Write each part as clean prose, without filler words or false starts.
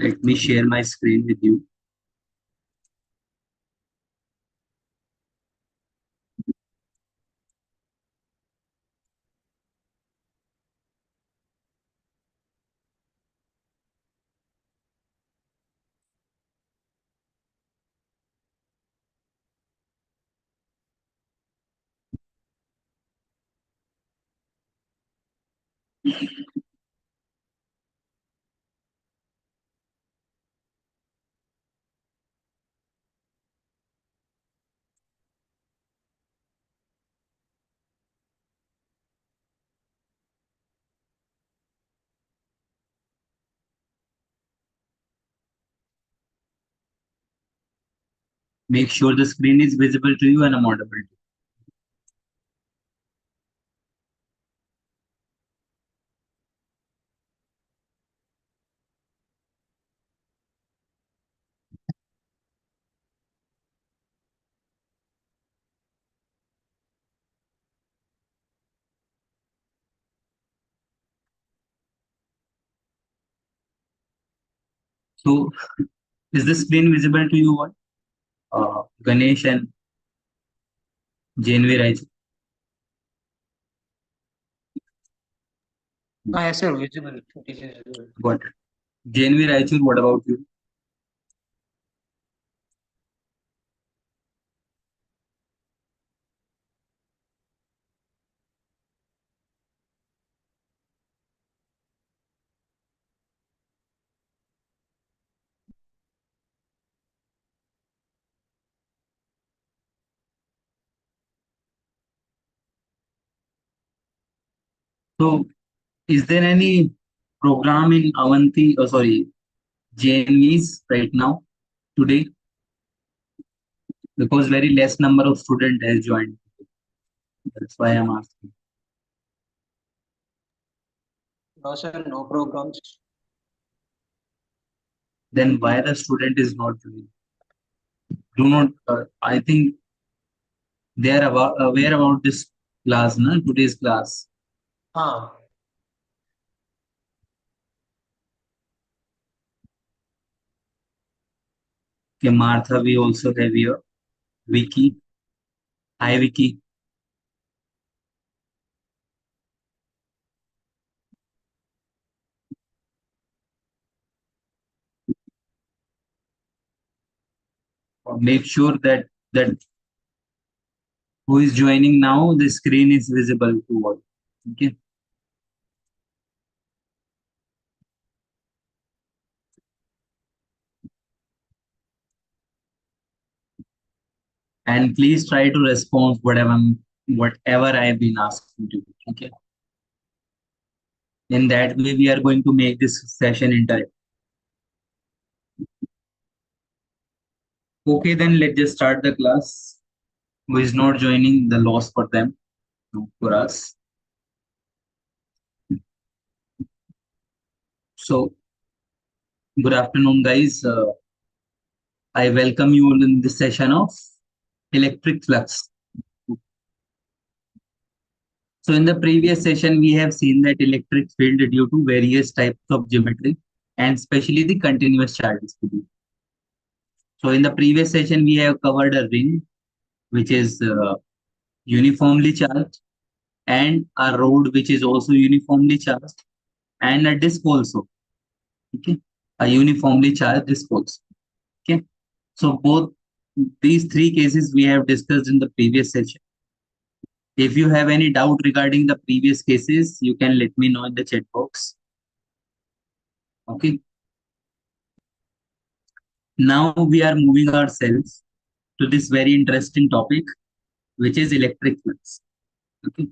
Let me share my screen with you. Make sure the screen is visible to you and I'm audible to you. So, is the screen visible to you? What? Ganesh and Janvi Raichu. Yes, sir, visible. It is visible. Got it. Janvi Raichu, what about you? So, is there any program in Avanti, JNVs right now, today? Because very less number of student has joined. That's why I'm asking. No, sir, no programs. Then why the student is not joining? Do not, I think they are aware about this class, na? Today's class. Ah, Okay, Martha, we also have here. Vicky. Hi, Vicky. Make sure that who is joining now, the screen is visible to all. Okay. And please try to respond whatever I have been asking to you. Okay. In that way, we are going to make this session interactive. Okay, then let's just start the class. Who is not joining, the loss for them, no, for us. So, good afternoon, guys. I welcome you all in this session of electric flux. So, in the previous session, we have seen that electric field due to various types of geometry and especially the continuous charge distribution. So, in the previous session, we have covered a ring which is uniformly charged, and a rod which is also uniformly charged, and a disk also. Okay, a uniformly charged disk also. Okay, so both these three cases we have discussed in the previous session. If you have any doubt regarding the previous cases, you can let me know in the chat box. Okay, now we are moving ourselves to this very interesting topic, which is electric flux. Okay,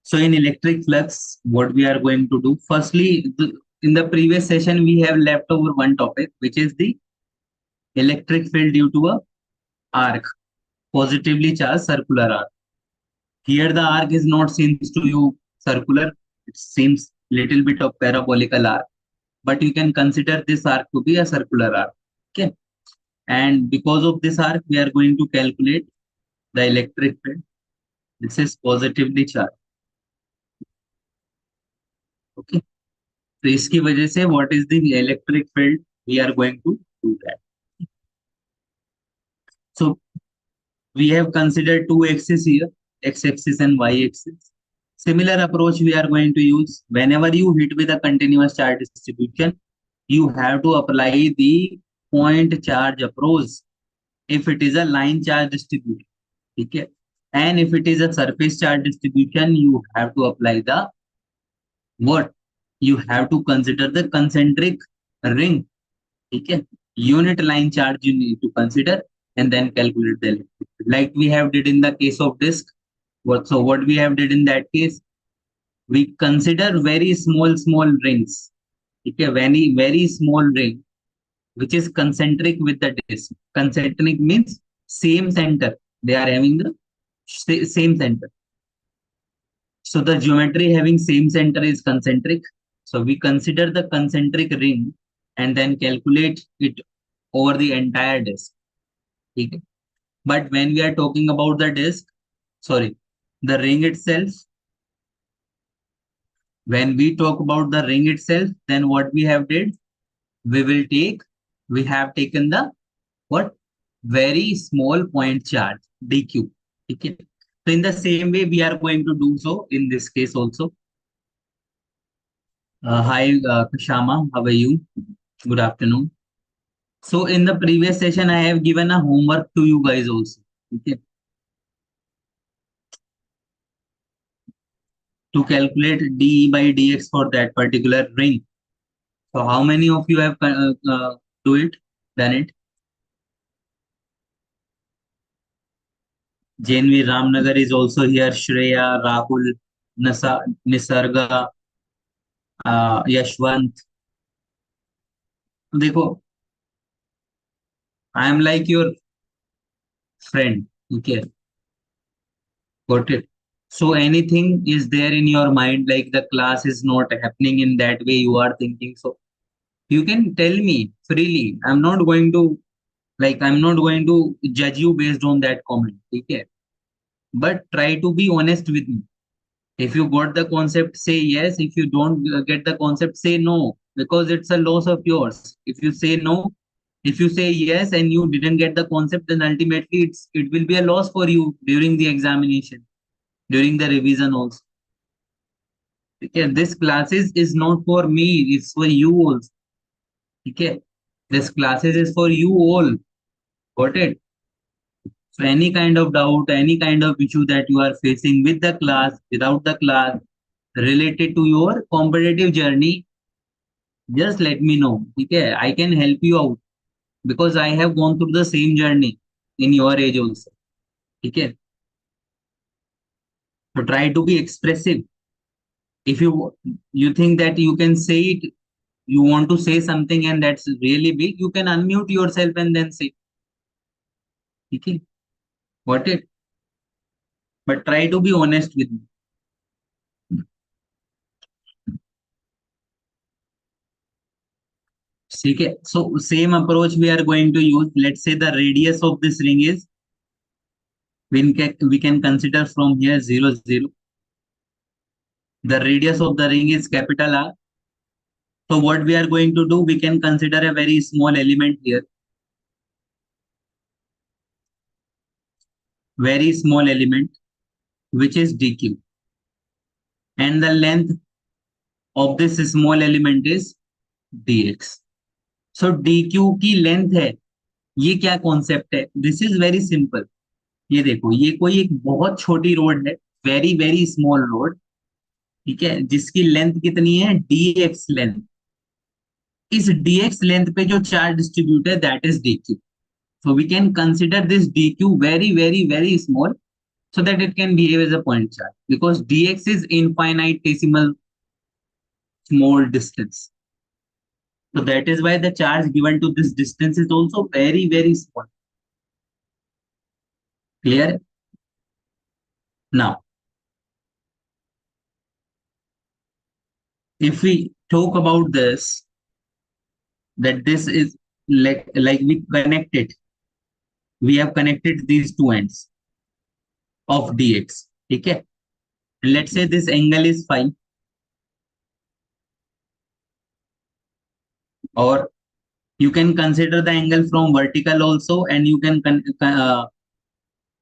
so in electric flux, what we are going to do, firstly, in the previous session, we have left over one topic, which is the electric field due to a arc, positively charged circular arc. Here the arc is not seems to you circular, it seems little bit of parabolical arc, but you can consider this arc to be a circular arc. Okay. And because of this arc, we are going to calculate the electric field. This is positively charged. Okay. तो इसकी वजह से what is the electric field? We are going to do that. So we have considered two axes here, x-axis and y-axis. Similar approach we are going to use. Whenever you hit with a continuous charge distribution, you have to apply the point charge approach if it is a line charge distribution. Okay. And if it is a surface charge distribution, you have to apply the what? You have to consider the concentric ring. Okay. Unit line charge you need to consider and then calculate the electric field. Like we have did in the case of disk. What we have did in that case, we consider very small rings. Okay, very small ring which is concentric with the disk. Concentric means same center. They are having the same center. So the geometry having same center is concentric. So we consider the concentric ring and then calculate it over the entire disk. Okay. But when we are talking about the disk, sorry, the ring itself, when we talk about the ring itself, then what we have did, we have taken the what? Very small point charge, dq. Okay. So in the same way, we are going to do so in this case also. Hi, Kashama, how are you? Good afternoon. So in the previous session, I have given a homework to you guys also. Okay. To calculate dE by dx for that particular ring. So how many of you have do it, done it? JNV Ramnagar is also here. Shreya, Rahul, Nisarga, Yashwant. देखो, I am like your friend. Okay, got it. So anything is there in your mind, like the class is not happening in that way you are thinking. So you can tell me freely. I'm not going to judge you based on that comment. Okay, but try to be honest with me. If you got the concept, say yes. If you don't get the concept, say no, because it's a loss of yours. If you say no, if you say yes and you didn't get the concept, then ultimately it will be a loss for you during the examination, during the revision also. Okay, this classes is not for me, it's for you also. Okay, this classes is for you all. Got it? So any kind of doubt, any kind of issue that you are facing with the class, without the class, related to your competitive journey, just let me know. Okay, I can help you out because I have gone through the same journey in your age also. Okay, so try to be expressive. If you think that you can say it, you want to say something and that's really big, you can unmute yourself and then say. Okay, got it? But try to be honest with me. Okay, so same approach we are going to use. Let's say the radius of this ring is, we can consider from here 0, 0. The radius of the ring is capital R. So what we are going to do, we can consider a very small element here. Very small element, which is dq. And the length of this small element is dx. So dq की length है, ये क्या concept है? This is very simple. ये देखो, ये कोई एक बहुत छोटी रोड है, वेरी वेरी स्मॉल रोड. ठीक है, जिसकी लेंथ कितनी है? dx length. इस dx लेंथ पे जो चार्ज डिस्ट्रीब्यूट है, that is dq. So we can consider this dq very, very, very small so that it can behave as a point charge because dx is infinitesimal small distance. So that is why the charge given to this distance is also very, very small. Clear? Now, if we talk about this, that this is like we connect it. we have connected these two ends of dx. Okay, let's say this angle is phi, or you can consider the angle from vertical also, and you can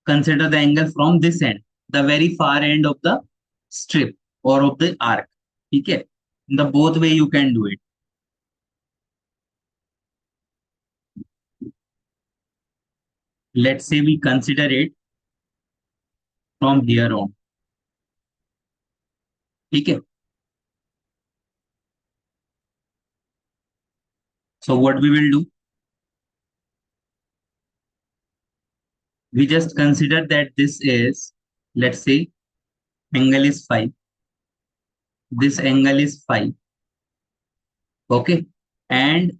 consider the angle from this end, the very far end of the strip or of the arc. Okay, in the both way you can do it. Let's say we consider it from here on. Okay, so what we will do, we just consider that this is, let's say, angle is phi, this angle is phi. Okay, and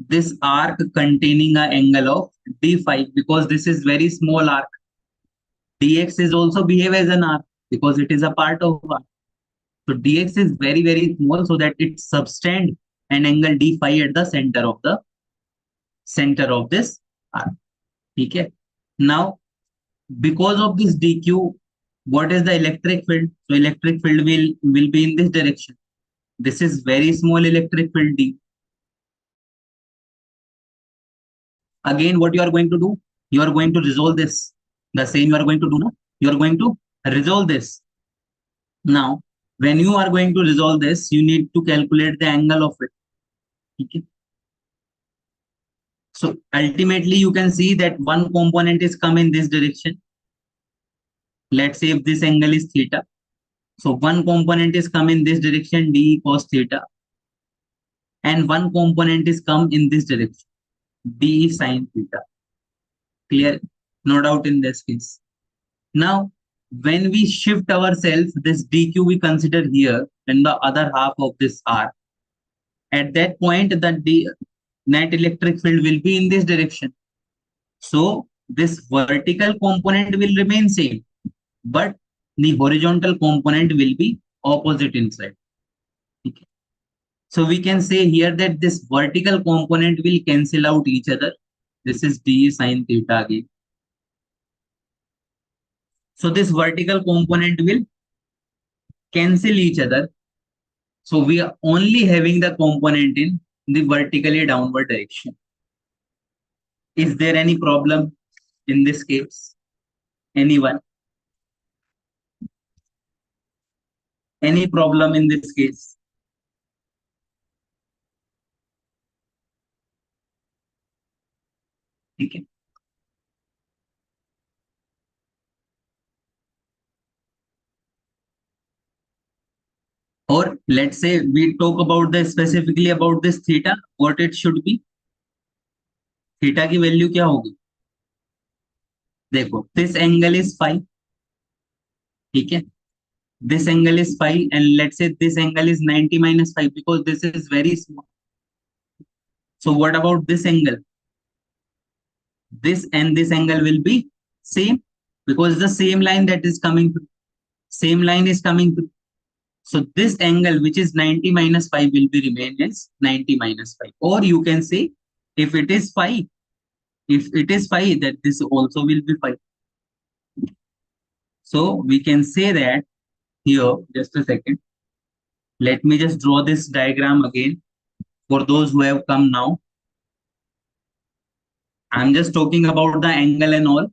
this arc containing an angle of d phi, because this is very small arc. Dx is also behave as an arc because it is a part of arc. So dx is very, very small, so that it subtend an angle d phi at the center of this arc. Okay. Now, because of this dq, what is the electric field? So electric field will be in this direction. This is very small electric field d. Again, what you are going to do? You are going to resolve this. The same you are going to do now. You are going to resolve this. Now, when you are going to resolve this, you need to calculate the angle of it. Okay. So ultimately, you can see that one component is come in this direction. Let's say if this angle is theta. So one component is come in this direction, d cos theta. And one component is come in this direction, d sin theta. Clear? No doubt in this case. Now, when we shift ourselves, this dq we consider here in the other half of this r. At that point, the net electric field will be in this direction. So this vertical component will remain same, but the horizontal component will be opposite inside. Okay. So we can say here that this vertical component will cancel out each other. This is d sin theta again. So this vertical component will cancel each other. So we are only having the component in the vertically downward direction. Is there any problem in this case? Anyone? Any problem in this case? Okay. Or let's say we talk about the specifically about this theta, what it should be. Theta की value क्या होगी? देखो, this angle is phi. ठीक है, this angle is phi, and let's say this angle is 90 minus phi because this is very small. So what about this angle? This and this angle will be same because the same line that is coming through. Same line is coming through. So this angle, which is 90 minus phi, will be remain as 90 minus phi. Or you can say, if it is phi, that this also will be phi. So we can say that here, just a second. Let me just draw this diagram again for those who have come now. I'm just talking about the angle and all.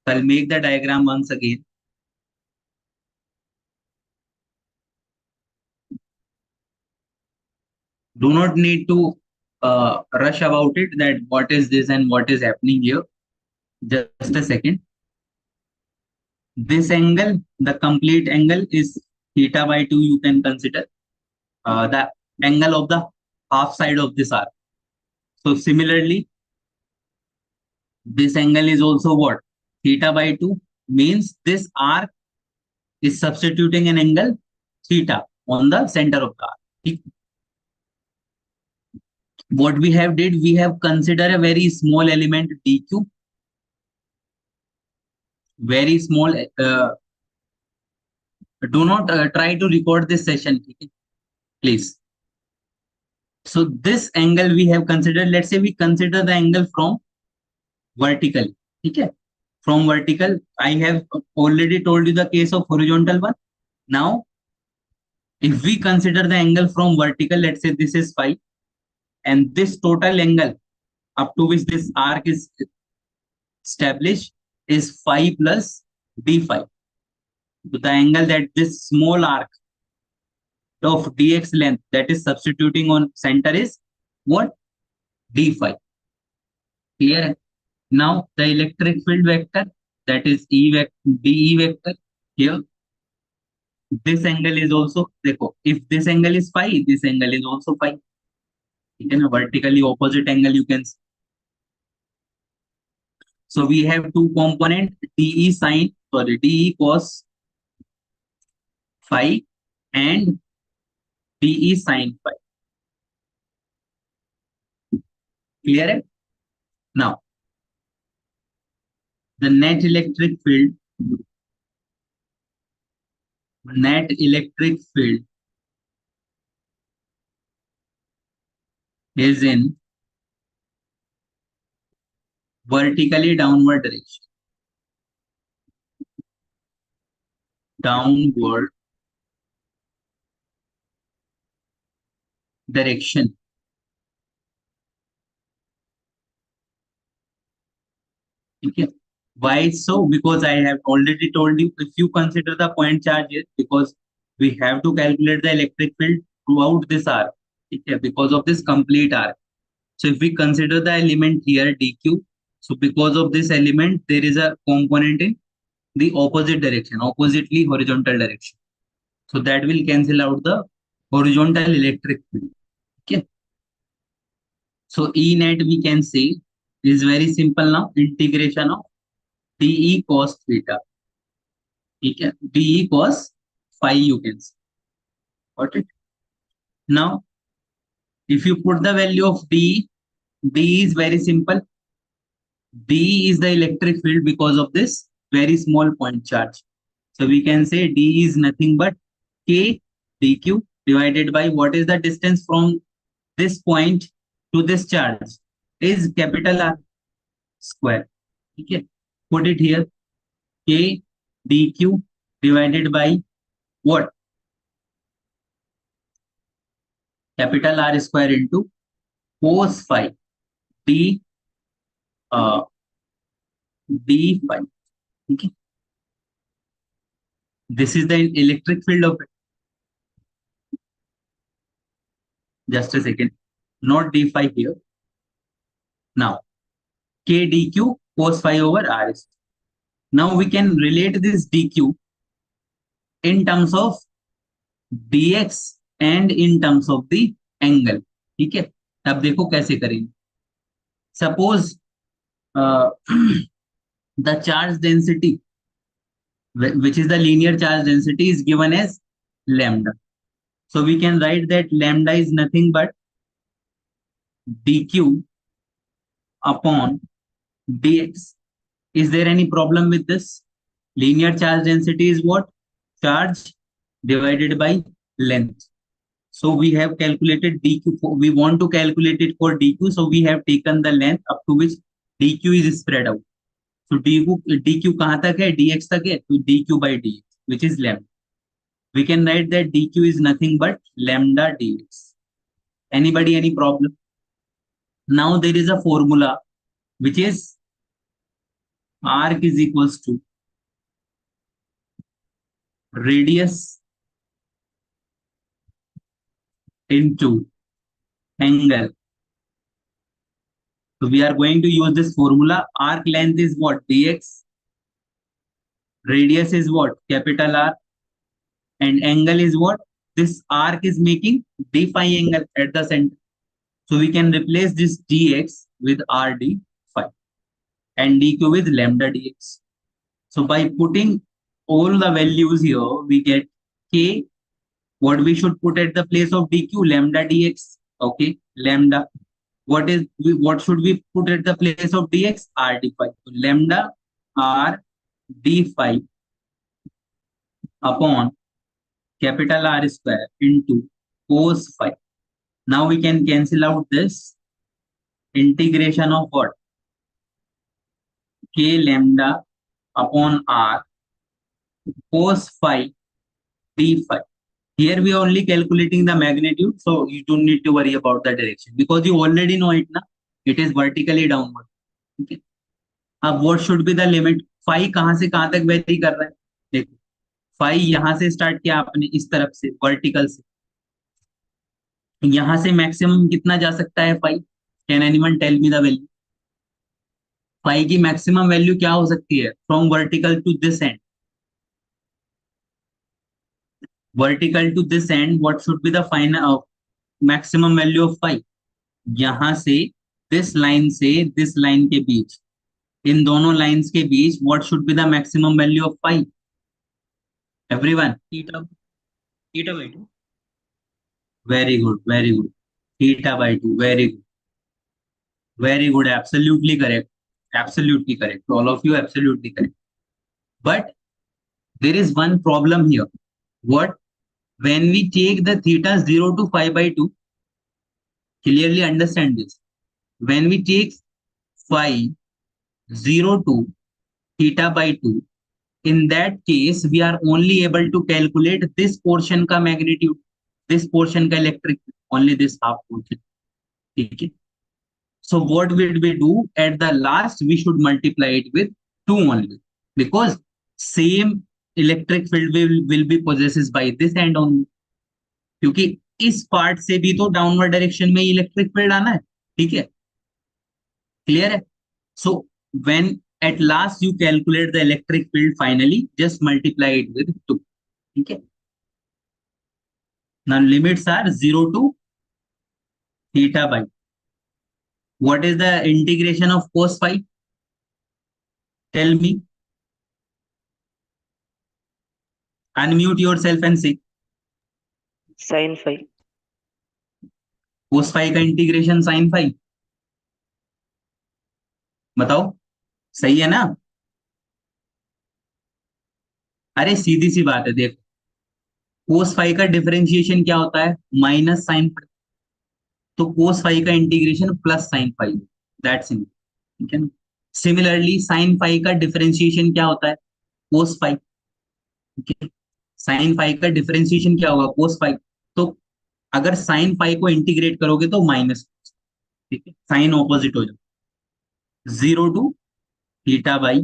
I'll make the diagram once again. Do not need to rush about it, that what is this and what is happening here. Just a second. This angle, the complete angle is theta by 2, you can consider the angle of the half side of this arc. So similarly, this angle is also what? Theta by 2 means this arc is substituting an angle theta on the center of the arc. What we have did, we have considered a very small element dq, very small. Do not try to record this session, please. So this angle we have considered, let's say we consider the angle from vertically. ठीक है? From vertical, I have already told you the case of horizontal one. Now, if we consider the angle from vertical, let's say this is phi, and this total angle up to which this arc is established is phi plus d phi. So the angle that this small arc of dx length that is substituting on center is what? D phi. Clear? Now the electric field vector, that is E vector, dE vector. Here, this angle is also, देखो, if this angle is phi, this angle is also phi. ठीक है ना? Vertically opposite angle you can see. So we have two component, dE cos phi and dE sin phi. Clear? Now the net electric field is in vertically downward direction. Downward direction. Okay. Why so? Because I have already told you, if you consider the point charges, because we have to calculate the electric field throughout this arc. Okay, because of this complete arc. So if we consider the element here dq, so because of this element, there is a component in the opposite direction, oppositely horizontal direction. So that will cancel out the horizontal electric field. Okay. So E net we can say is very simple now, integration of dE cos theta. ठीक है? dE cos phi you can say. Got it? Now, if you put the value of D is very simple. D is the electric field because of this very small point charge. So we can say D is nothing but K dQ divided by what is the distance from this point to this charge is capital R square. Okay. Put it here. K dQ divided by what? Capital R square into cos phi d uh, d phi. Okay. This is the electric field of it. Just a second. Not d phi here. Now, k dq cos phi over r. Now we can relate this dq in terms of dx and in terms of the angle. ठीक है? अब देखो कैसे करेंगे. Suppose the charge density, which is the linear charge density, is given as lambda. So we can write that lambda is nothing but dq upon dx. Is there any problem with this? Linear charge density is what? Charge divided by length. So we have calculated dq. We want to calculate it for dq. So we have taken the length up to which dq is spread out. So dq कहाँ तक है? dx तक है. तो dq by dx, which is lambda. We can write that dq is nothing but lambda dx. Anybody any problem? Now there is a formula which is arc is equals to radius into angle. So we are going to use this formula. Arc length is what? Dx. Radius is what? Capital R. And angle is what? This arc is making d phi angle at the center. So we can replace this dx with rd phi and dq with lambda dx. So by putting all the values here, we get k. What we should put at the place of dq? Lambda dx. Okay, lambda. What should we put at the place of dx? R d phi. So lambda r d phi upon capital R square into cos phi. Now we can cancel out this integration of what? k lambda upon r cos phi d phi. Here we are only calculating the magnitude, so you don't need to worry about the direction because you already know it ना. It is vertically downward. Okay. अब what should be the limit? phi कहाँ से कहाँ तक very कर रहा है? देखो, phi यहाँ से स्टार्ट किया आपने इस तरफ से वर्टिकल से, यहाँ से मैक्सिमम कितना जा सकता है phi? Can anyone tell me the value? phi की मैक्सिमम वैल्यू क्या हो सकती है from vertical to this end? Vertical to this end what should be the final maximum value of phi? यहां से दिस लाइन के बीच, इन दोनों लाइंस के बीच what should be the maximum value of phi? Everyone? theta theta by 2. Very good, very good. Theta by 2. Very good, very good. Absolutely correct, absolutely correct. All of you absolutely correct. But there is one problem here. What? when we take the theta 0 to phi by 2, clearly understand this. When we take phi 0 to theta by 2, in that case we are only able to calculate this portion का magnitude, this portion का electric, only this half portion. ठीक है. So what will we do at the last? We should multiply it with 2 only, because same electric field will be possessed by this end only. क्योंकि इस part से भी तो downward direction में electric field आना है. ठीक है, क्लियर है? So when at last you calculate the electric field, finally just multiply it with 2. ठीक है. Now limits are 0 to theta by, what is the integration of cos phi? Tell me. Unmute yourself and say. sin phi. cos phi का integration sin phi. बताओ, सही है ना? अरे सीधी सी बात है. देखो, cos phi का डिफरेंशिएशन क्या होता है? Minus sine phi. तो cos phi का इंटीग्रेशन plus sine phi. That's it. ठीक है ना? सिमिलरली साइन phi का डिफरेंशिएशन क्या होता है? cos phi. ठीक है. साइन phi का डिफरेंशिएशन क्या होगा? cos phi. तो अगर साइन phi को इंटीग्रेट करोगे तो माइनस. ठीक है, साइन ऑपोजिट हो जाए. 0 टू थीटा बाई.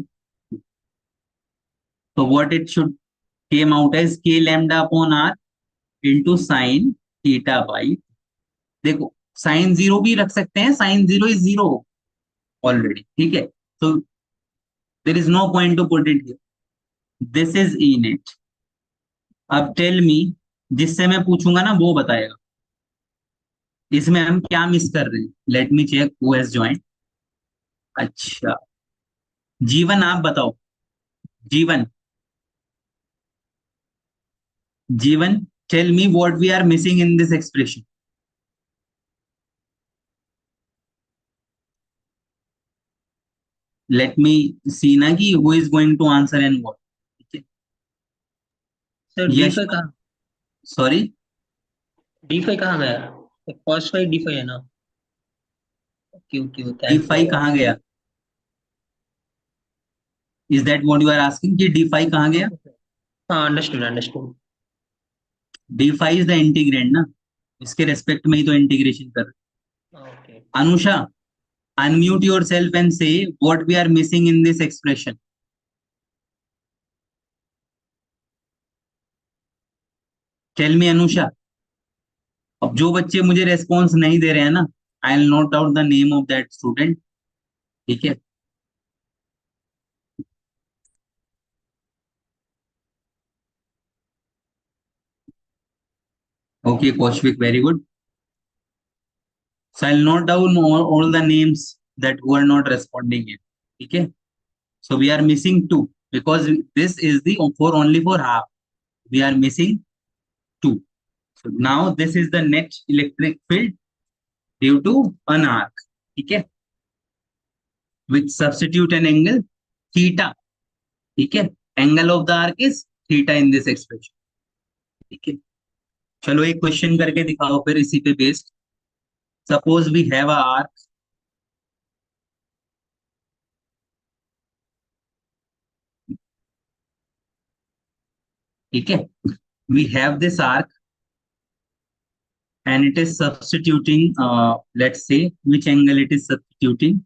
तो what it should came out as k lambda upon r into sine theta by. देखो, साइन 0 भी रख सकते हैं. Sine 0 is 0 already. ठीक है, तो there is no point to put it here. This is in it. अब टेल मी, जिससे मैं पूछूंगा ना वो बताएगा इसमें हम क्या मिस कर रहे हैं. Let me check who has join. अच्छा, जीवन आप बताओ. Jeevan, Jeevan, tell me what we are missing in this expression. Let me see ना कि who is going to answer and what. Sir Yash, d5 कहाँ सॉरी, d5 कहाँ गया? cos phi d5 है ना? Okay okay, D thank five you. कहाँ गया? Is that what you are asking कि डी फाइव कहाँ गया? हाँ, understood understood. D five is the integrand ना, इसके रेस्पेक्ट में ही तो इंटीग्रेशन कर रहे ओके. हैं. Anusha, unmute yourself and say what we are missing in this expression. Tell me Anusha. अब जो बच्चे मुझे रेस्पॉन्स नहीं दे रहे हैं ना, I will note out the name of that student. ठीक है. Okay Kaushik, very good. So I'll note down all the names that who are not responding yet. Okay. So we are missing two because this is the for only for half. We are missing two. So now this is the net electric field due to an arc. Okay. Which substitute an angle theta. Okay. Angle of the arc is theta in this expression. ठीक है. चलो एक question करके दिखाओ फिर इसी पे based. Suppose we have a arc. ठीक है, we have this arc and it is substituting, let's say which angle it is substituting.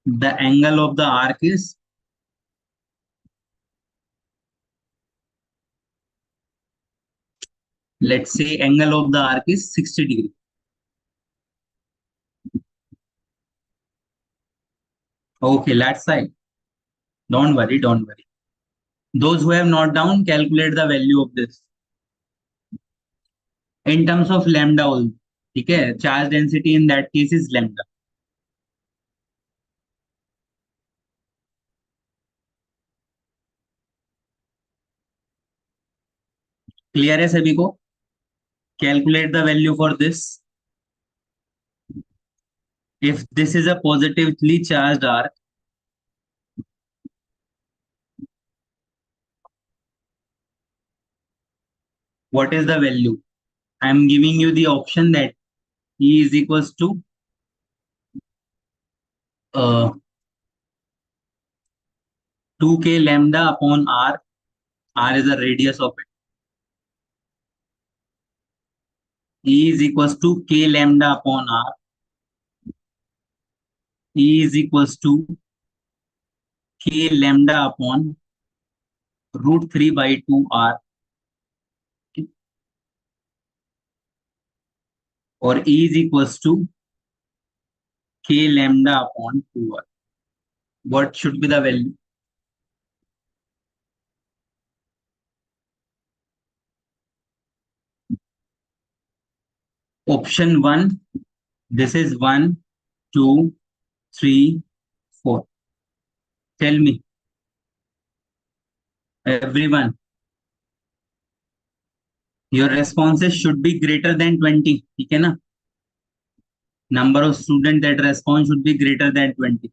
The angle of the arc is, let's say angle of the arc is 60 degree. Okay, left side. Don't worry, don't worry. Those who have not down, calculate the value of this in terms of lambda also. ठीक है, charge density in that case is lambda. Clear है सभी को? Calculate the value for this. If this is a positively charged arc, what is the value? I am giving you the option that E is equals to uh, 2k lambda upon r. R is the radius of it. E is equals to k lambda upon r. E is equals to k lambda upon root 3 by 2 r. Or E is equals to k lambda upon 2r. What should be the value? Option 1, this is 1, 2, 3, 4. Tell me, everyone, your responses should be greater than 20. ठीक है ना? Number of students that respond should be greater than 20.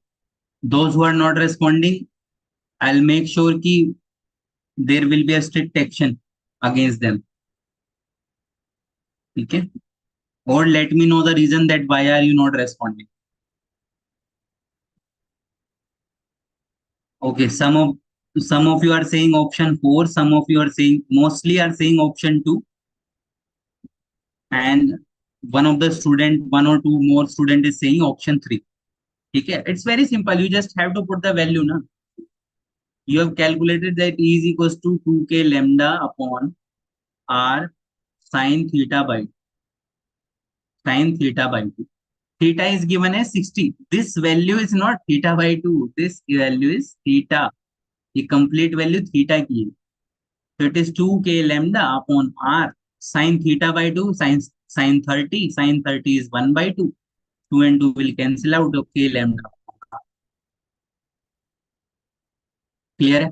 Those who are not responding, I'll make sure कि there will be a strict action against them. ठीक है? Or let me know the reason that why are you not responding. Okay, some of you are saying option 4, some of you are saying, mostly are saying option 2, and one of the student, one or two more student is saying option 3. Okay, it's very simple. You just have to put the value now. You have calculated that E is equals to 2k lambda upon r sine theta by 2. Theta is given as 60. This value is not theta by 2. This value is theta. The complete value theta की है. So it is 2k lambda upon r sine theta by 2, sine 30. Sine 30 is 1 by 2. 2 and 2 will cancel out. Okay, lambda. Clear है?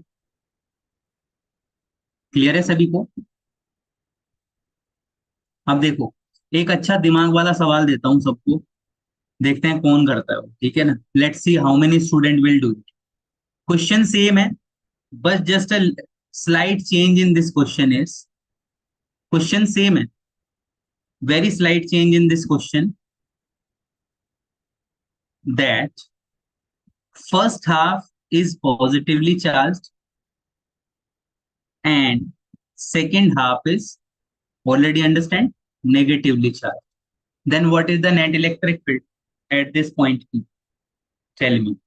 Clear है सभी को? अब देखो, एक अच्छा दिमाग वाला सवाल देता हूं सबको, देखते हैं कौन करता है वो. ठीक है ना? Let's see how many student will do it. Question same है, बस just a slight change in this question is, question same है, very slight change in this question, that first half is positively charged and second half is, already understand, negatively charged. Then what is the net electric field at this point P? Tell me.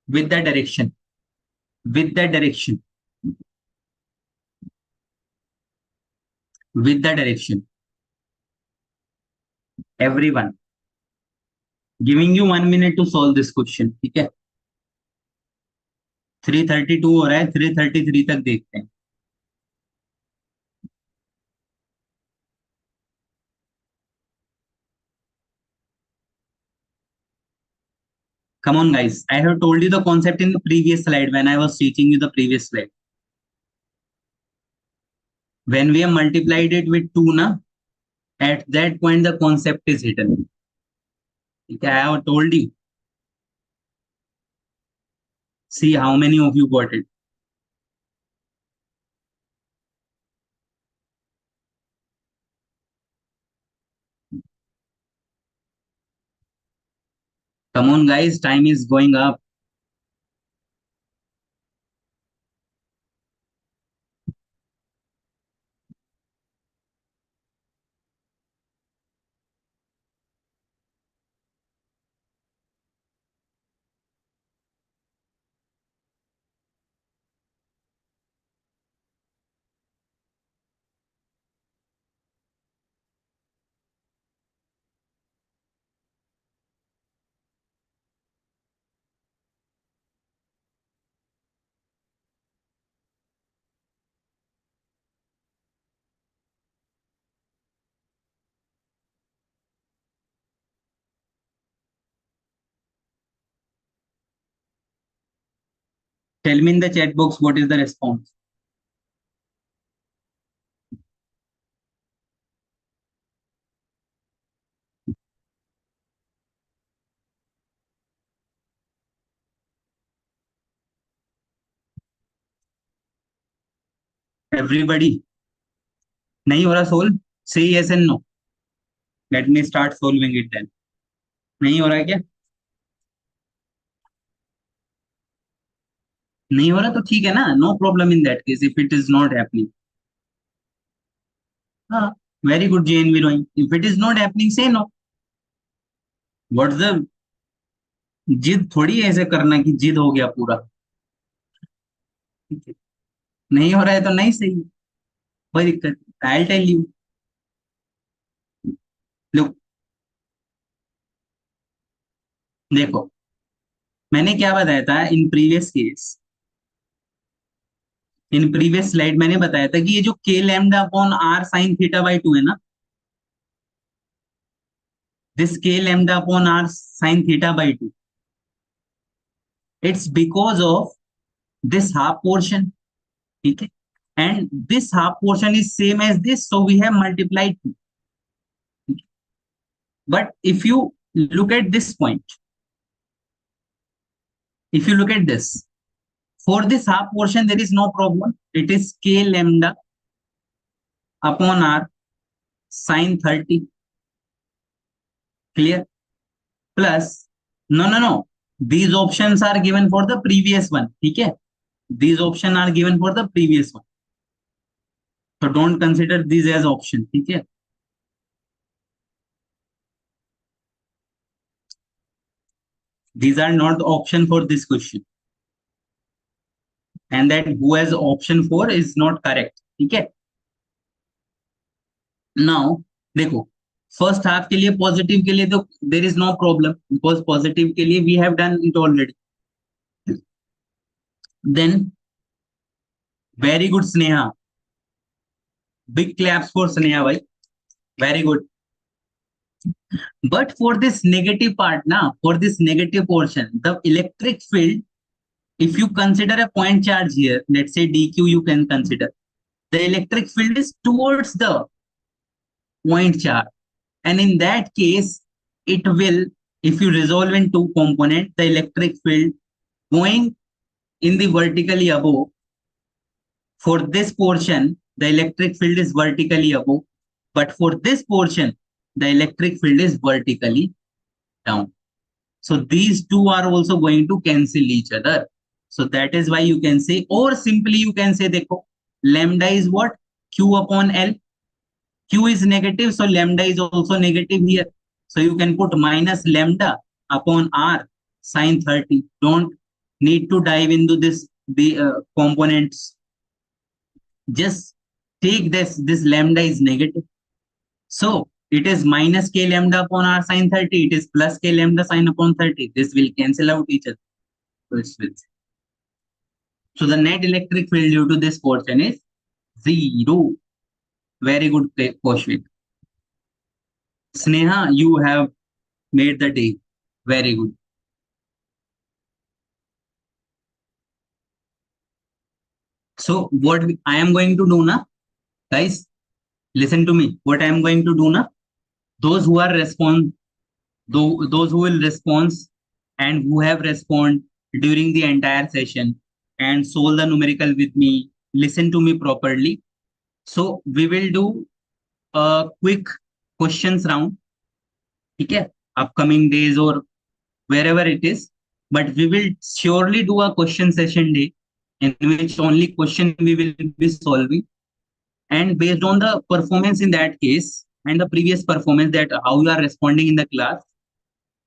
With the direction. With the direction. With the direction. Everyone. Giving you 1 minute to solve this question. ठीक है? 3:32 हो रहा है, 3:33 तक देखते हैं. Come on, guys. I have told you the concept in the previous slide when I was teaching you the previous slide. When we have multiplied it with 2, na, at that point the concept is hidden. Okay, I have told you. See how many of you got it. Come on, guys. Time is going up. Tell me in the chat box what is the response. Everybody, नहीं हो रहा solve? Say yes and no. Let me start solving it then. नहीं हो रहा है क्या? नहीं हो रहा तो ठीक है ना, no problem in that case if it is not happening. हाँ, very good JNV rowing. If it is not happening say no. What's the जिद थोड़ी है ऐसे करना कि जिद हो गया पूरा. ठीक है? नहीं हो रहा है तो नहीं सही है, कोई दिक्कत. I tell you. लुक, देखो मैंने क्या बताया था in previous case. In previous slide मैंने बताया था कि ये जो k lambda upon r sign theta by 2 है ना, this k lambda upon r sin theta by 2, it's because of this half portion. ठीक है, and this half portion is same as this, so we have multiplied 2. But if you look at this point, if you look at this, for this half portion there is no problem. It is k lambda upon r sin 30. Clear? Plus, no, these options are given for the previous one. ठीक है, these options are given for the previous one, so don't consider these as option. ठीक है, these are not the option for this question, and that who has option 4 is not correct. ठीक है, now देखो first half के लिए positive के लिए तो there is no problem, because positive के लिए we have done it already. Then very good Sneha, big claps for Sneha भाई, very good. But for this negative part now, for this negative portion, the electric field, if you consider a point charge here, let's say dq, you can consider the electric field is towards the point charge, and in that case it will, if you resolve in two component, the electric field going in the vertically above, for this portion the electric field is vertically above, but for this portion the electric field is vertically down. So these two are also going to cancel each other. So that is why you can say, or simply you can say, dekho, lambda is what? Q upon L. Q is negative, so lambda is also negative here. So you can put minus lambda upon R sin 30. Don't need to dive into this, the components. Just take this lambda is negative. So it is minus k lambda upon r sin 30. It is plus k lambda sin upon 30. This will cancel out each other. So the net electric field due to this portion is 0. Very good question. Sneha, you have made the day. Very good. So what I am going to do now, guys, listen to me. What I am going to do now, those who are those who will respond and who have respond during the entire session and solve the numerical with me, listen to me properly. So we will do a quick questions round. Okay, upcoming days or wherever it is, but we will surely do a question session day in which only question we will be solving, and based on the performance in that case and the previous performance, that how you are responding in the class,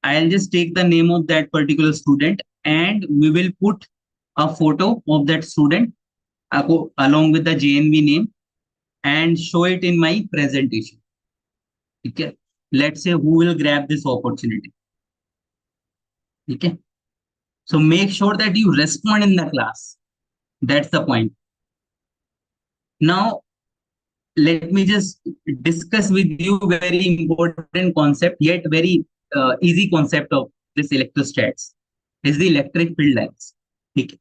I'll just take the name of that particular student and we will put a photo of that student along with the JNV name and show it in my presentation. Okay, let's say who will grab this opportunity. Okay, so make sure that you respond in the class. That's the point. Now let me just discuss with you very important concept, yet very easy concept of this electrostats, is the electric field lines. Okay.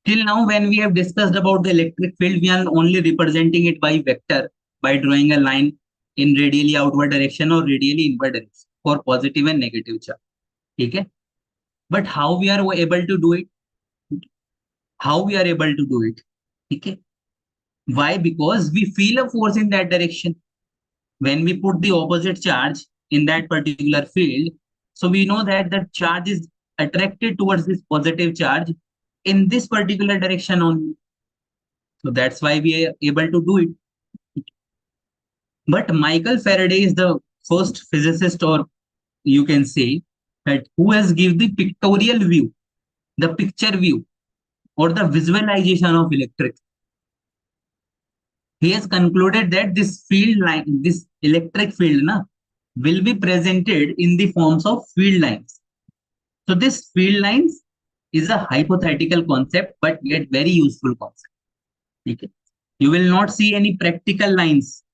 Till now, when we have discussed about the electric field, we are only representing it by vector, by drawing a line in radially outward direction or radially inward direction for positive and negative charge. Okay? But how we are able to do it? How we are able to do it? Okay? Why? Because we feel a force in that direction. When we put the opposite charge in that particular field, so we know that the charge is attracted towards this positive charge in this particular direction only. So that's why we are able to do it. But Michael Faraday is the first physicist, or you can say that who has given the pictorial view, the picture view, or the visualization of electric. He has concluded that this field line, this electric field, will be presented in the forms of field lines. So this field lines is a hypothetical concept, but yet very useful concept. Okay. You will not see any practical lines.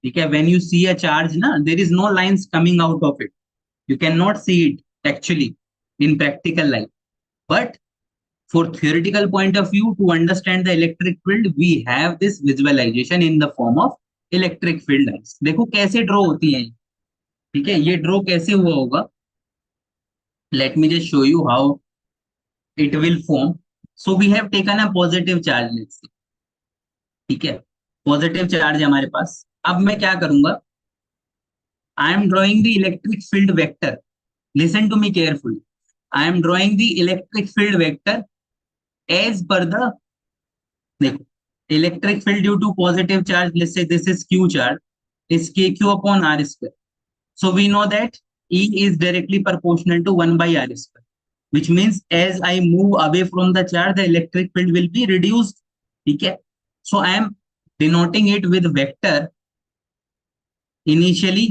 Okay. When you see a charge, there is no lines coming out of it. You cannot see it actually in practical life. But for theoretical point of view, to understand the electric field, we have this visualization in the form of electric field lines. देखो कैसे draw होती है, ठीक है, ये draw कैसे हुआ होगा. Let me just show you how it will form. So we have taken a positive charge, let's say. ठीक है, पॉजिटिव चार्ज है हमारे पास. अब मैं क्या करूंगा, I am drawing the electric field vector. Listen to me carefully. I am drawing the electric field vector as per the, देखो, electric field due to positive charge, let's say this is Q charge, is K Q upon R square. So we know that E is directly proportional to 1 by r square, which means as I move away from the charge, the electric field will be reduced. Okay. So I am denoting it with vector initially.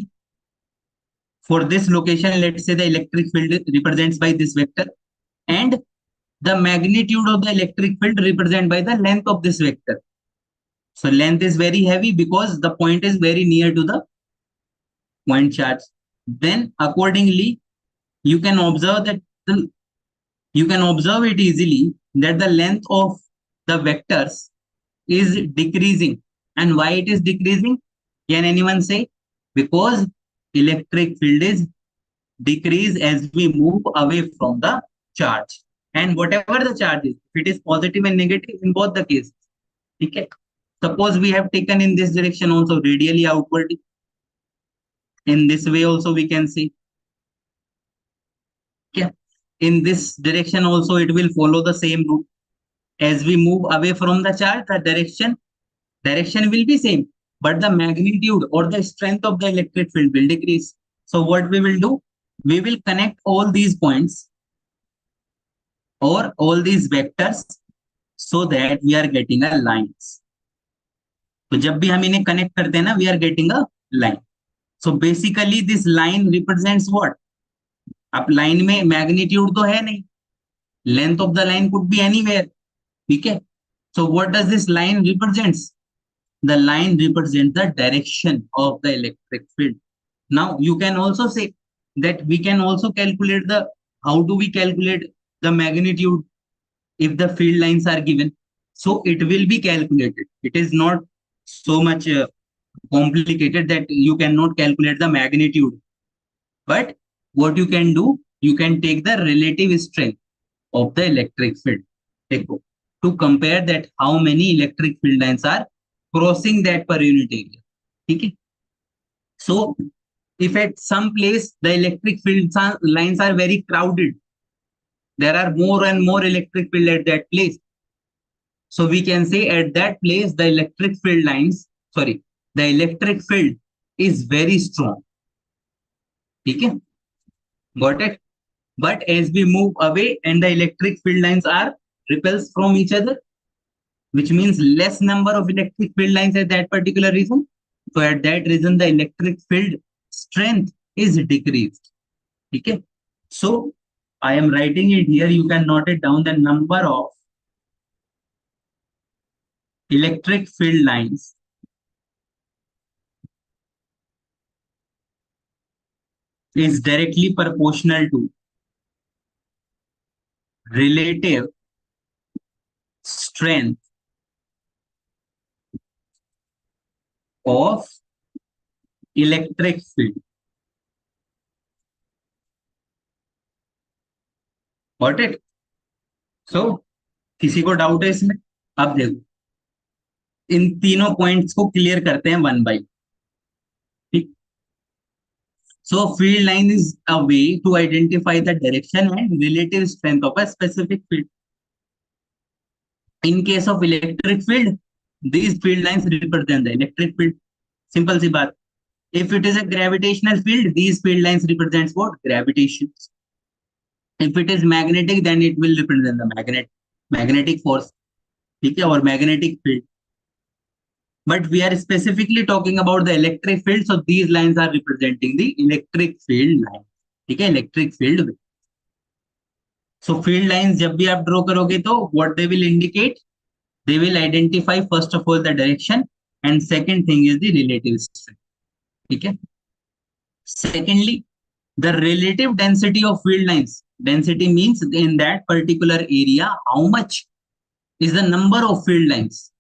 For this location, let's say the electric field represents by this vector, and the magnitude of the electric field represented by the length of this vector. So length is very heavy because the point is very near to the point charge. Then accordingly, you can observe that you can observe it easily that the length of the vectors is decreasing. And why it is decreasing? Can anyone say? Because electric field is decrease as we move away from the charge. And whatever the charge is, if it is positive and negative in both the cases. Okay. Suppose we have taken in this direction also radially outward. In this way also we can see. Yeah. In this direction also it will follow the same route. As we move away from the charge, the direction will be same, but the magnitude or the strength of the electric field will decrease. So what we will do? We will connect all these points or all these vectors so that we are getting a lines. तो जब भी हम इन्हें connect करते हैं ना, we are getting a line. So basically this line represents what? अब line में magnitude तो है नहीं. Length of the line could be anywhere. ठीक है. So what does this line represents? The line represents the direction of the electric field. Now you can also say that we can also calculate the, how do we calculate the magnitude if the field lines are given? So it will be calculated. It is not so much complicated that you cannot calculate the magnitude. But what you can do, you can take the relative strength of the electric field to compare that how many electric field lines are crossing that per unit area. Okay. So if at some place the electric field lines are very crowded, there are more and more electric field at that place. So we can say at that place the electric field lines, sorry, the electric field is very strong. Okay. Got it? But as we move away and the electric field lines are repels from each other, which means less number of electric field lines at that particular region. So at that region, the electric field strength is decreased. Okay. So I am writing it here. You can note it down. The number of electric field lines is directly proportional to relative strength of electric field. Got it? So किसी को doubt है इसमें? अब देखो इन तीनों points को clear करते हैं वन बाय। ठीक। So field line is a way to identify the direction and relative strength of a specific field. In case of electric field, these field lines represent the electric field. Simple सी बात. If it is a gravitational field, these field lines represents what? Gravitation. If it is magnetic, then it will represent the magnetic force. ठीक है? और magnetic field. But we are specifically talking about the electric field, so these lines are representing the electric field line. ठीक है? Electric field. So field lines जब भी आप draw करोगे तो what they will indicate? They will identify first of all the direction and second thing is the relative strength. ठीक है? Secondly, the relative density of field lines. Density means in that particular area how much is the number of field lines.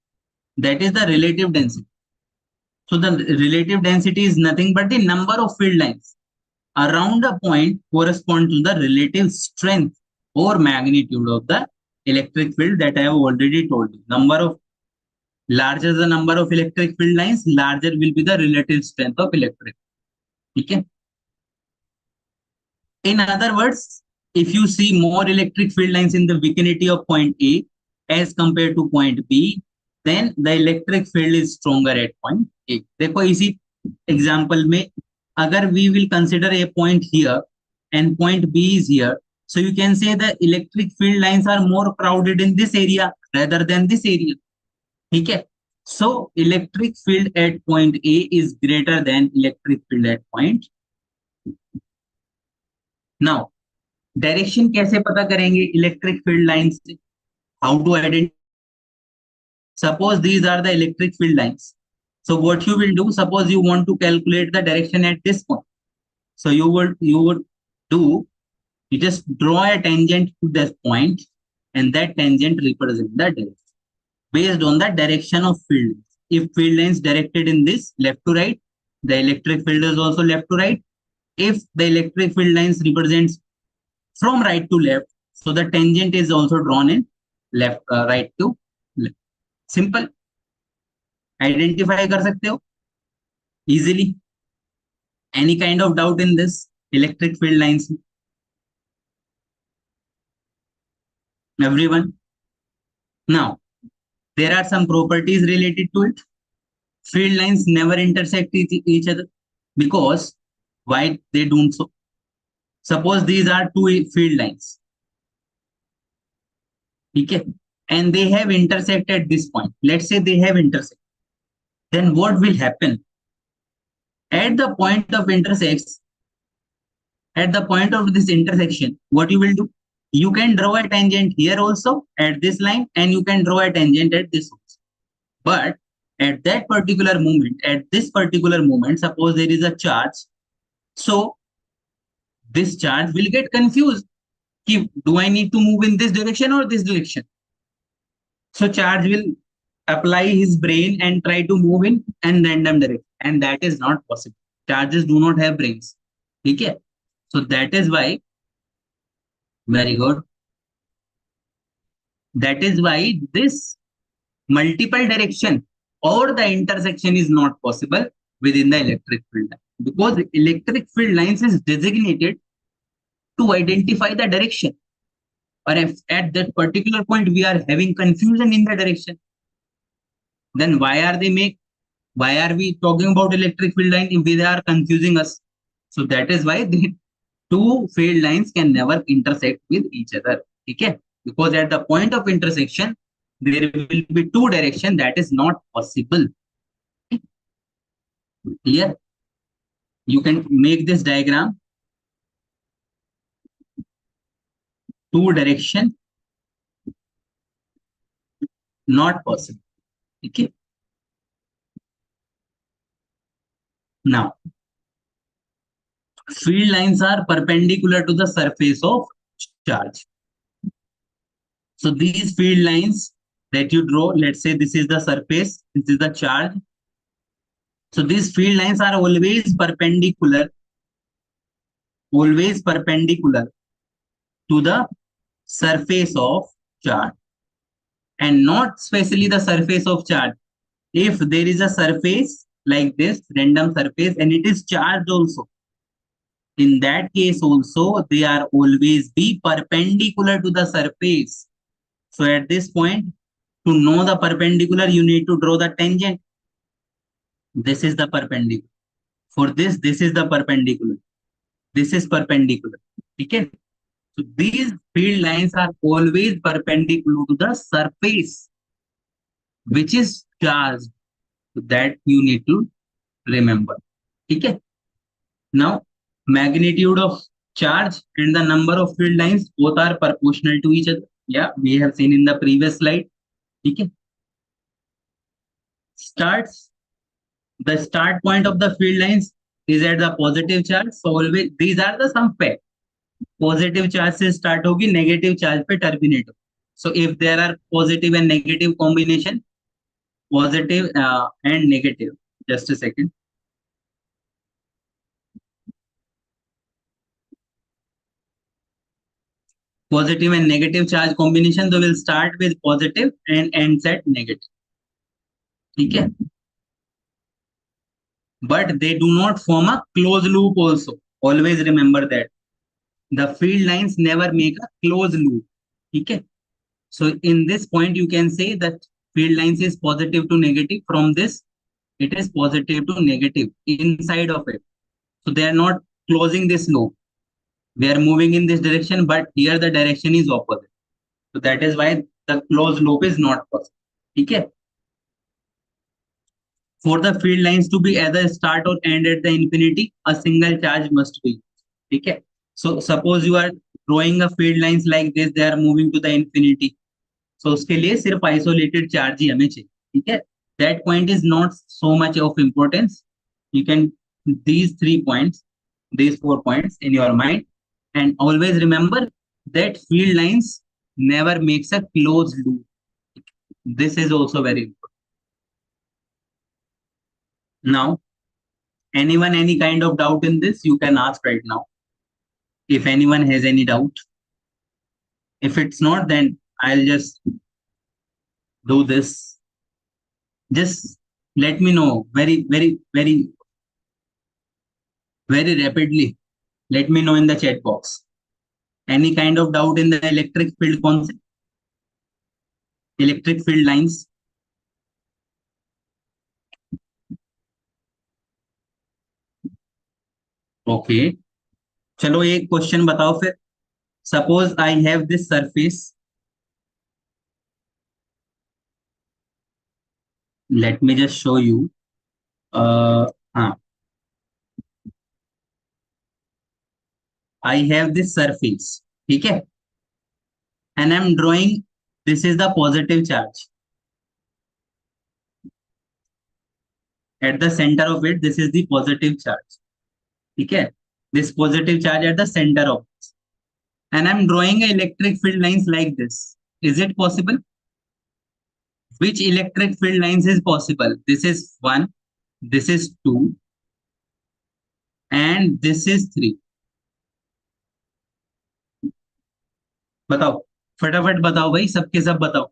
That is the relative density. So the relative density is nothing but the number of field lines around a point correspond to the relative strength or magnitude of the electric field that I have already told you. Number of larger the number of electric field lines, larger will be the relative strength of electric. Okay. In other words, if you see more electric field lines in the vicinity of point A as compared to point B, then the electric field is stronger at point A. देखो इसी example में अगर we will consider a point here and point B is here, so you can say the electric field lines are more crowded in this area rather than this area. ठीक है? So electric field at point A is greater than electric field at point. Now, direction कैसे पता करेंगे electric field lines से? How to identify? Suppose these are the electric field lines. So what you will do? Suppose you want to calculate the direction at this point. So you would do, you just draw a tangent to this point, and that tangent represents the direction based on the direction of field. If field lines directed in this left to right, the electric field is also left to right. If the electric field lines represents from right to left, so the tangent is also drawn in left, right to left. Simple. Identify कर सकते हो easily. Any kind of doubt in this electric field lines? Everyone? Now, there are some properties related to it. Field lines never intersect each other. Because why they don't so? Suppose these are two field lines. Okay, and they have intersected at this point. Let's say they have intersected. Then what will happen? At the point of intersects, at the point of this intersection, what you will do? You can draw a tangent here also at this line, and you can draw a tangent at this also. But at that particular moment, at this particular moment, suppose there is a charge. So this charge will get confused. Do I need to move in this direction or this direction? So charge will apply his brain and try to move in an random direction, and that is not possible. Charges do not have brains. Okay? So that is why, very good. That is why this multiple direction or the intersection is not possible within the electric field line, because electric field lines is designated to identify the direction. Or if at that particular point we are having confusion in the direction, then why are we talking about electric field line if they are confusing us? So that is why the two field lines can never intersect with each other. Okay? Because at the point of intersection, there will be two directions. That is not possible. Clear? You can make this diagram. Two direction, not possible. Okay. Now, field lines are perpendicular to the surface of charge. So these field lines that you draw. Let's say this is the surface, this is the charge. So these field lines are always perpendicular to the surface of charge, and not especially the surface of charge. If there is a surface like this, random surface, and it is charged also, in that case also, they are always be perpendicular to the surface. So at this point, to know the perpendicular, you need to draw the tangent. This is the perpendicular. For this is the perpendicular. This is perpendicular. Okay. So these field lines are always perpendicular to the surface, which is charged. So that you need to remember. Okay. Now, magnitude of charge and the number of field lines both are proportional to each other. Yeah, we have seen in the previous slide. Okay. The start point of the field lines is at the positive charge. So always these are the some facts. Positive charge से start होगी, negative charge पे terminate हो. So if there are positive and negative combination, positive and negative, just a second, positive and negative charge combination, they will start with positive and ends at negative. ठीक है, but they do not form a closed loop also. Always remember that the field lines never make a closed loop. ठीक है, so in this point you can say that field lines is positive to negative. From this it is positive to negative inside of it. So they are not closing this loop. We are moving in this direction, but here the direction is opposite. So that is why the closed loop is not possible. Okay. For the field lines to be either start or end at the infinity, a single charge must be used. Okay. So suppose you are drawing a field lines like this, they are moving to the infinity. So उसके लिए सिर्फ isolated charge ही हमें चाहिए. ठीक है. That point is not so much of importance. You can these 3 points, these 4 points in your mind, and always remember that field lines never makes a closed loop. This is also very important. Now, anyone, any kind of doubt in this, you can ask right now. If anyone has any doubt, if it's not, then I'll just do this. Just let me know very rapidly. Let me know in the chat box. Any kind of doubt in the electric field concept? Electric field lines? Okay. चलो एक question बताओ फिर. Suppose I have this surface. Let me just show you. I have this surface. ठीक है. And I'm drawing. This is the positive charge. At the center of it, this is the positive charge. ठीक है. This positive charge at the center of this. And I'm drawing electric field lines like this. Is it possible? Which electric field lines is possible? This is 1, this is 2, and this is 3. बताओ, फटाफट बताओ भाई, सबके सब बताओ.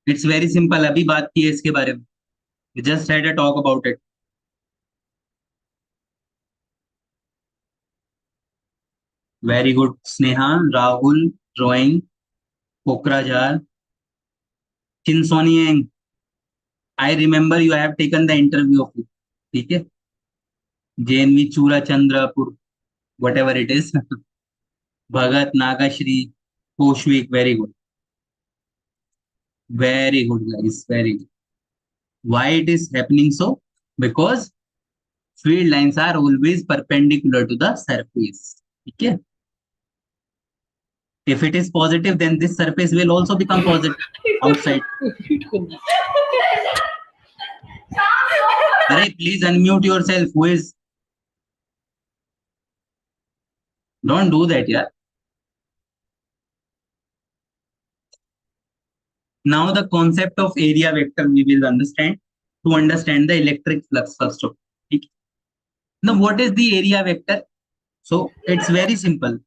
It's very simple. अभी बात की है इसके बारे में. We just had a talk about it. Very good, Sneha, Rahul, drawing, Pokrajar, Chinsoniang. I remember you have taken the interview of it. ठीक है. JNV Chura Chandrapur, whatever it is. Bhagat, Nagashri, Koshvik, very good. Very good, guys. Very good. Why it is happening so? Because field lines are always perpendicular to the surface. Okay. If it is positive, then this surface will also become positive outside. Alright, please unmute yourself. Who is? Don't do that, yeah. Now the concept of area vector we will understand to understand the electric flux first of all. ठीक? Now what is the area vector? So it's very simple.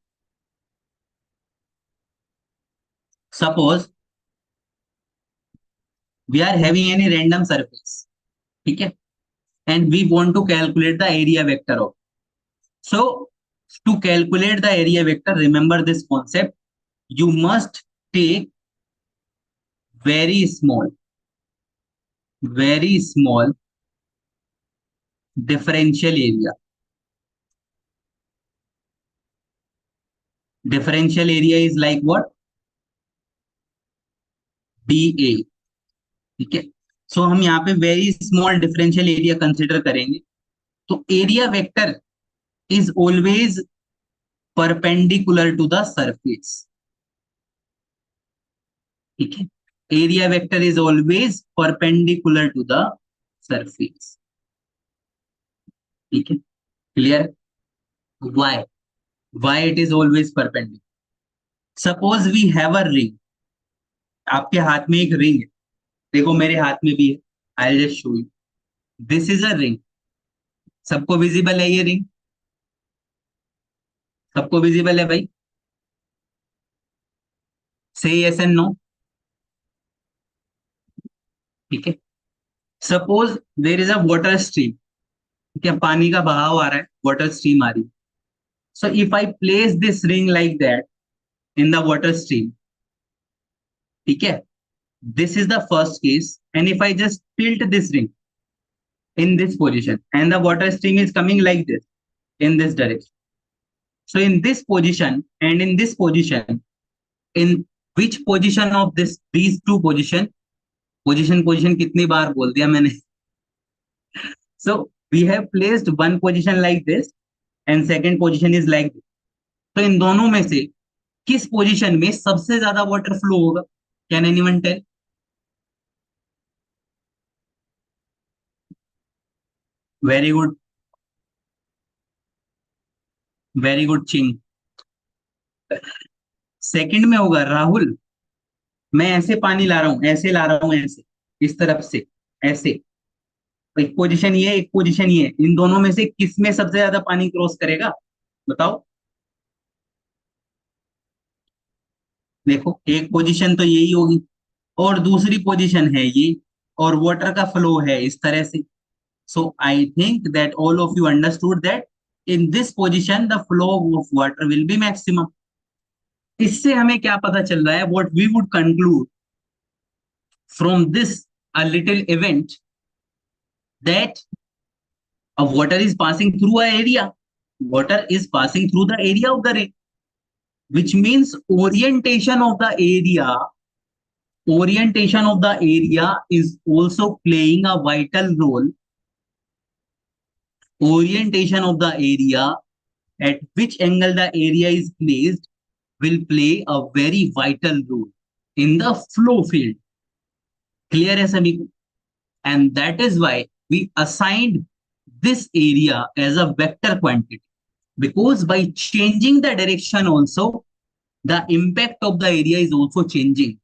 Suppose we are having any random surface, okay, and we want to calculate the area vector of. So to calculate the area vector, remember this concept. You must take very small differential area. Differential area is like what? dA. ठीक है. सो हम यहाँ पे very small differential area consider करेंगे. तो area vector is always perpendicular to the surface. ठीक है. Area vector is always perpendicular to the surface. ठीक है. Clear? Why? Why it is always perpendicular? Suppose we have a ring. आपके हाथ में एक रिंग है. देखो मेरे हाथ में भी है. I just show you. This is a ring. सबको विजिबल है ये रिंग? सबको विजिबल है भाई? से यस एंड नो. ठीक है. Suppose there is a water stream. ठीक है. पानी का बहाव आ रहा है, वाटर स्ट्रीम आ रही है. So if I place this ring like that in the water stream, ठीक है, this is the first case, and if I just tilt this ring in this position and the water stream is coming like this in this direction, so in this position and in this position, in which position of these two position कितनी बार बोल दिया मैंने. So we have placed one position like this and second position is like this. तो इन दोनों में से किस position में सबसे ज्यादा वाटर फ्लो होगा? Can anyone tell? Very good, very good चिंग. सेकंड में होगा राहुल. मैं ऐसे पानी ला रहा हूं, ऐसे ला रहा हूं, ऐसे इस तरफ से ऐसे. एक पोजीशन ये, एक पोजीशन ये. इन दोनों में से किस में सबसे ज्यादा पानी क्रॉस करेगा? बताओ. देखो एक पोजीशन तो यही होगी और दूसरी पोजीशन है ये, और वाटर का फ्लो है इस तरह से. So I think that all of you understood that in this position the flow of water will be maximum. इससे हमें क्या पता चल रहा है? What we would conclude from this a little event that water is passing through an area. Water is passing through the area of the ring, which means orientation of the area is also playing a vital role. Orientation of the area, at which angle the area is placed, will play a very vital role in the flow field. Clear है सभी को? And that is why we assigned this area as a vector quantity, because by changing the direction also the impact of the area is also changing.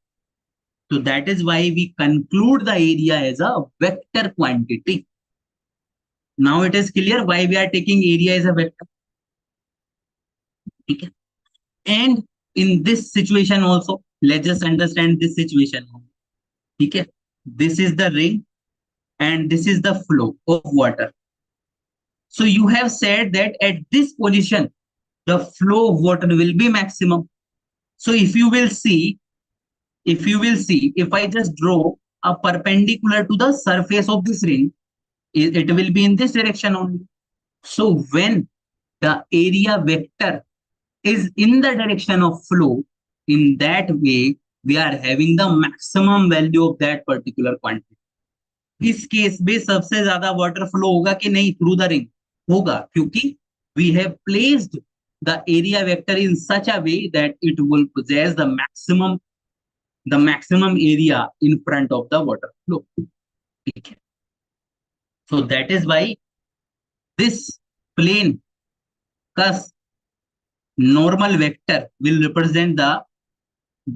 So that is why we conclude the area as a vector quantity. Now it is clear why we are taking area as a vector. Okay. And in this situation also, let's just understand this situation. Okay. This is the ring and this is the flow of water. So you have said that at this position, the flow of water will be maximum. So if you will see, if I just draw a perpendicular to the surface of this ring, it will be in this direction only. So when the area vector is in the direction of flow, in that way, we are having the maximum value of that particular quantity. इस case में सबसे ज्यादा water flow होगा कि नहीं through the ring? होगा, क्योंकि we have placed the area vector in such a way that it will possess the maximum area in front of the water flow. Okay. So that is why this plane का normal vector will represent the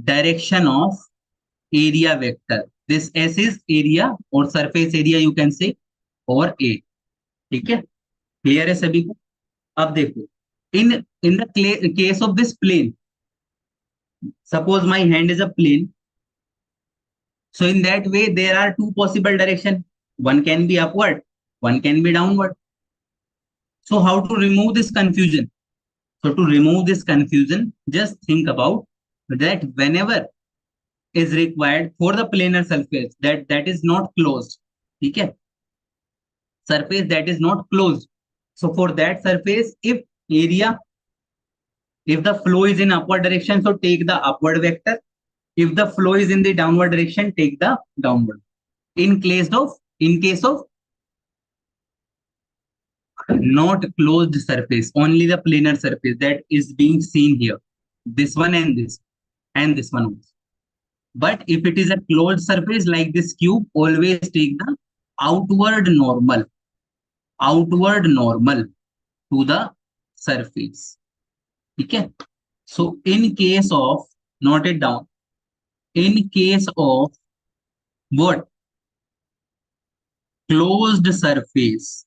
direction of area vector. This S is area or surface area you can say, और A. ठीक है, clear है सभी को? अब देखो, in the case of this plane, suppose my hand is a plane. So in that way, there are two possible direction. One can be upward, one can be downward. So how to remove this confusion? So to remove this confusion, just think about that whenever is required for the planar surface that is not closed. ठीक है, surface that is not closed. So for that surface, if the flow is in upward direction, so take the upward vector. If the flow is in the downward direction, take the downward. In case of not closed surface, only the planar surface that is being seen here. This one and this one also. But if it is a closed surface like this cube, always take the outward normal to the surface. Okay. So in case of, note it down, in case of what? Closed surface,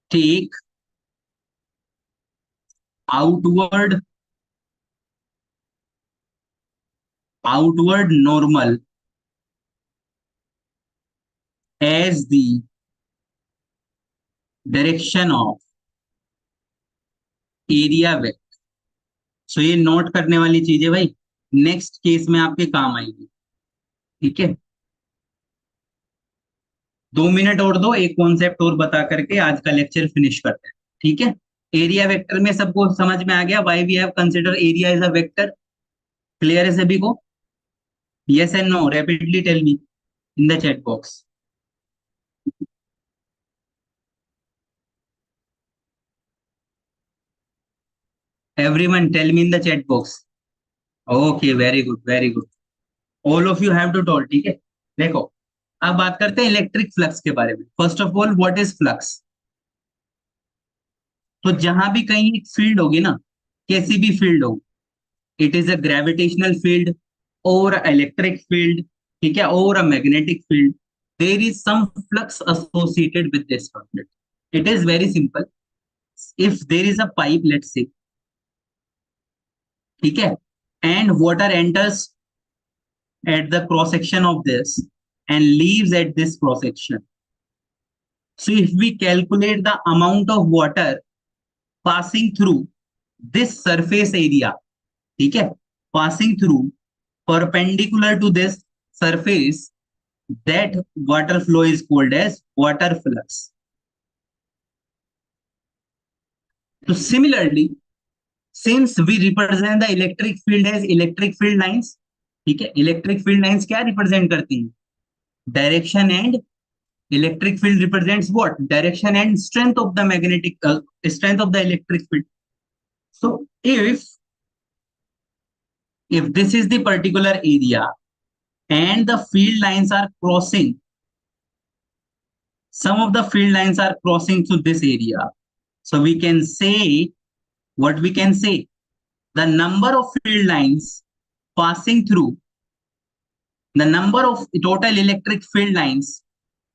take outward normal as the direction of area vector. सो ये note करने वाली चीज है भाई, next case में आपके काम आएगी. ठीक है, 2 मिनट और दो, एक कॉन्सेप्ट और बता करके आज का लेक्चर फिनिश करते हैं. ठीक है, एरिया वेक्टर में सबको समझ में आ गया, why we have consider area as a vector. Clear है सभी को? Yes and no, rapidly tell me in the chat box. Everyone tell me in the chat box. Okay, very good, very good. All of you have to tell. ठीक है, देखो अब बात करते हैं इलेक्ट्रिक फ्लक्स के बारे में. First of all, what is flux? तो जहां भी कहीं एक फील्ड होगी ना, कैसी भी फील्ड हो, it is a gravitational field और इलेक्ट्रिक फील्ड, ठीक है, और a magnetic field, there is some flux associated with this field. It is very simple. If there is a pipe, let's say, ठीक है, and water enters at the cross section of this and leaves at this cross section. So if we calculate the amount of water passing through this surface area, ठीक है, passing through perpendicular to this surface, that water flow is called as water flux. So similarly, since we represent the electric field as electric field lines, ठीक है, electric field lines क्या represent करती हैं? Direction and, electric field represents what? Direction and strength of the magnetic, strength of the electric field. So if this is the particular area and the field lines are crossing, some of the field lines are crossing through this area, so we can say, what we can say, the number of field lines passing through, the number of total electric field lines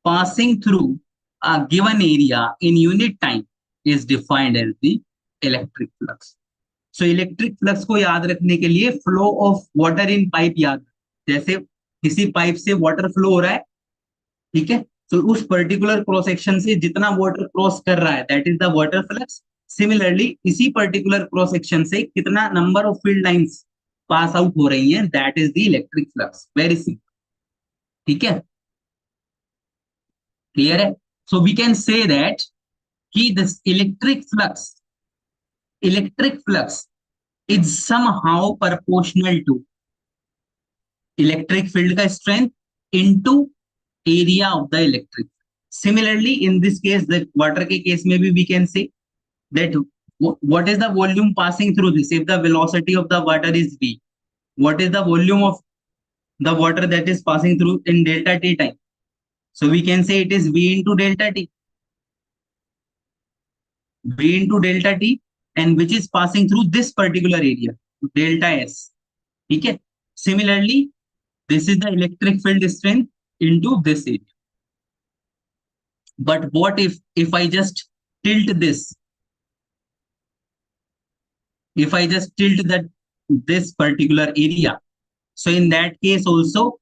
passing through a given area in unit time is defined as the electric flux. So electric flux को याद रखने के लिए flow of water in pipe याद, जैसे किसी pipe से water flow हो रहा है, ठीक है, तो उस पर्टिकुलर क्रॉस सेक्शन से जितना वाटर क्रॉस कर रहा है, that is the water flux. Similarly इसी पर्टिकुलर क्रॉस सेक्शन से कितना number of field lines pass out हो रही हैं, that is the electric flux. Very simple. ठीक है, क्लियर है? So we can say that कि this electric flux is somehow proportional to electric field का strength into area of the electric. Similarly in this case, the water के case में भी we can से that what is the volume passing through this? If the velocity of the water is v, what is the volume of the water that is passing through in delta t time? So we can say it is v into delta t, v into delta t, and which is passing through this particular area, delta S. ठीक है. Similarly, this is the electric field strength into this area. But what if I just tilt this? If I just tilt that this particular area, so in that case also,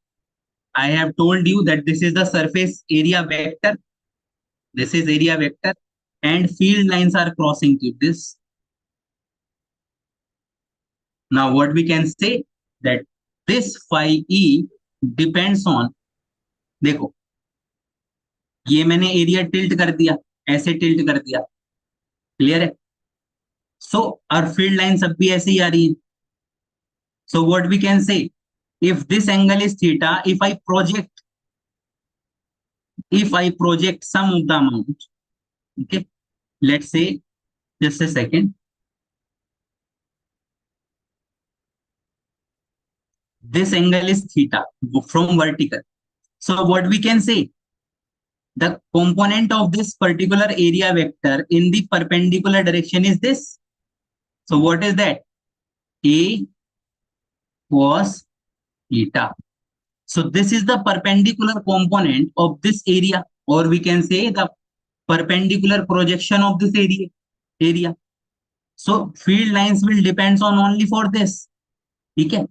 I have told you that this is the surface area vector. This is area vector, and field lines are crossing to this. Now, what we can say that this phi E depends on, देखो, ये मैंने area tilt कर दिया, ऐसे tilt कर दिया, clear है. सो और फील्ड लाइन सब भी ऐसे ही आ रही है. So what we can say, if this angle is theta, if I project some of the amount, okay, let's say, just a second, this angle is theta from vertical. So what we can say, the component of this particular area vector in the perpendicular direction is this. So what is that? A cos theta. So this is the perpendicular component of this area, or we can say the perpendicular projection of this area. So field lines will depends on only for this. ठीक है.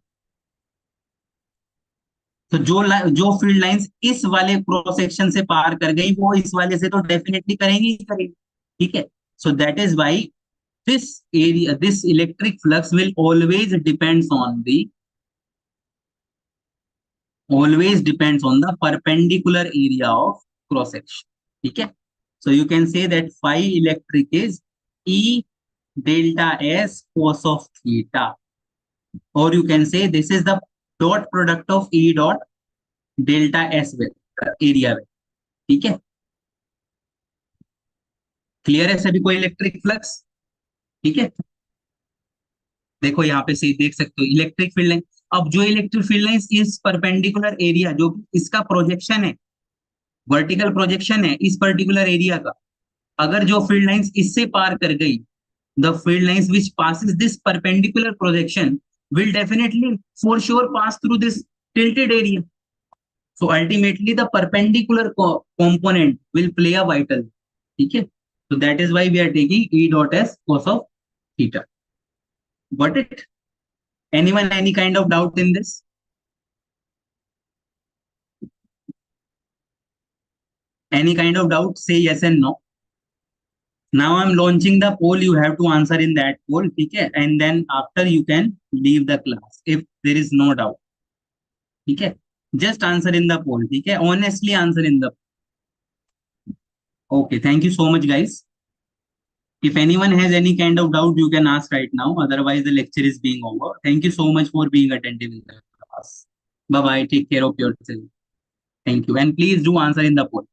तो जो field lines इस वाले cross section से पार कर गई, वो इस वाले से तो डेफिनेटली करेंगी ही करेंगी. ठीक है. So that is why this area, this electric flux will always depends on the perpendicular area of cross section. ठीक है. So you can say that phi electric is E delta S cos of theta, or you can say this is the dot product of E dot delta S vector area vector. ठीक है. Clear है सभी को electric flux? ठीक है. देखो यहाँ पे सही देख सकते हो इलेक्ट्रिक फील्ड लाइन. अब जो इलेक्ट्रिक फील्ड लाइन इस परपेंडिकुलर एरिया, जो इसका प्रोजेक्शन है, वर्टिकल प्रोजेक्शन है इस पर्टिकुलर एरिया का, अगर जो फील्ड लाइंस इससे पार कर गई, the field lines which passes this perpendicular projection will definitely for sure pass through this tilted area. So ultimately the perpendicular component will play a vital. ठीक है. So that is why we are taking E dot S cos of theta. Got it? Anyone any kind of doubt in this? Any kind of doubt? Say yes and no. Now I'm launching the poll. You have to answer in that poll. ठीक है. And then after you can leave the class if there is no doubt. ठीक है. Just answer in the poll. ठीक है. Honestly answer in the poll. Okay. Thank you so much, guys. If anyone has any kind of doubt, you can ask right now. Otherwise, the lecture is being over. Thank you so much for being attentive in the class. Bye-bye. Take care of yourself. Thank you. And please do answer in the poll.